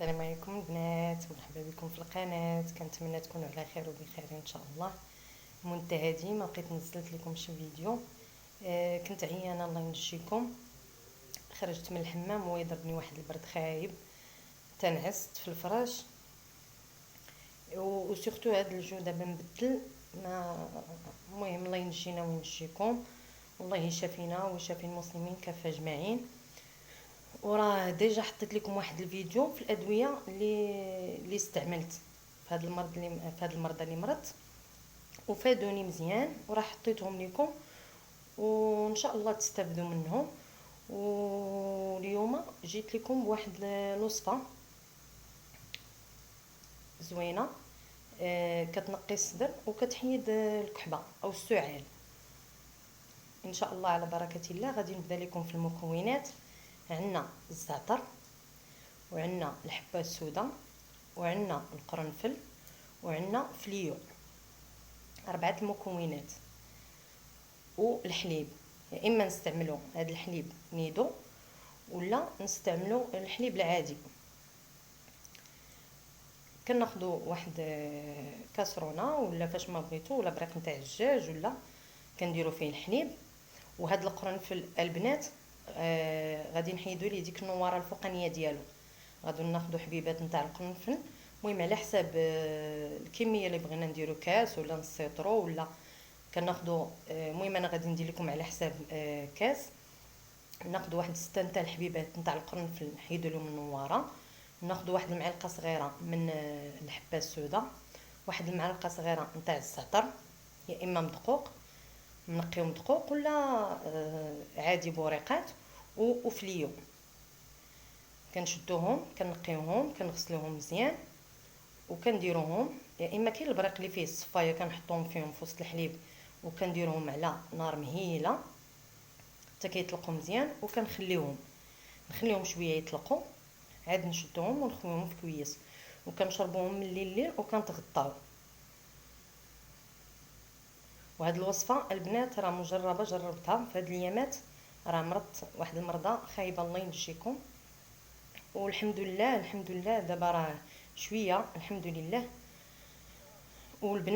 السلام عليكم البنات، مرحبا بكم في القناه. كنتمنى تكونوا على خير وبخير ان شاء الله. منتهى هادي ما بقيت نزلت لكم شي فيديو. كنت عيانه الله ينجيكم. خرجت من الحمام ويضربني واحد البرد خايب، تنعست في الفراش وسورتو هاد الجو دابا مبدل. ما المهم الله ينجينا وينجيكم، والله يشافينا ويشافي المسلمين كافه اجمعين. وراه ديجا حطيت لكم واحد الفيديو في الادويه اللي استعملت في هذا المرض في هذا المرضى اللي مرضت وفادوني مزيان، وراه حطيتهم لكم وان شاء الله تستافدوا منهم. واليوم جيت لكم بواحد الوصفه زوينه، كتنقي الصدر وكتحيد الكحبه او السعال. ان شاء الله على بركه الله. غادي نبدا لكم في المكونات. عندنا الزعتر، وعندنا الحبه السوداء، وعندنا القرنفل، وعندنا فليو. 4 المكونات. والحليب، يا اما نستعملوا هذا الحليب نيدو ولا نستعملوا الحليب العادي. كناخذوا واحد كاسرونه ولا فاش ما بغيتو، ولا بريق نتاع الدجاج، ولا كنديروا فيه الحليب. وهذا القرنفل البنات غادي نحيدوا ليه ديك النواره الفوقانيه ديالو. غادي ناخذوا حبيبات نتاع القرنفل، المهم على حساب الكميه اللي بغينا نديرو، كاس ولا نص سيطرو ولا كناخذوا. المهم انا غادي ندير لكم على حساب كاس. ناخذ واحد 6 نتاع الحبيبات نتاع القرنفل نحيدوا لهم النواره. ناخذ واحد المعلقه صغيره من الحبه السوداء، واحد المعلقه صغيره نتاع الزعتر يا اما مدقوق منقيو مدقوق ولا عادي بوريقات، وفليو. كنشدوهم كنقيوهم كنغسلوهم مزيان وكنديروهم، يا اما كاين البريق اللي فيه الصفايه كنحطوهم فيهم في وسط الحليب وكنديروهم على نار مهيله حتى كيطلقوا مزيان، وكنخليهم شويه يطلقوا، عاد نشدوهم ونخويهم في كويس وكنشربوهم من الليل وكنتغطاو. وهاد الوصفه البنات راه مجربه، جربتها في هاد الايامات، راه مرضت واحد المرضى خايبه الله ينجيكم. والحمد لله دابا راه شويه الحمد لله. والبنات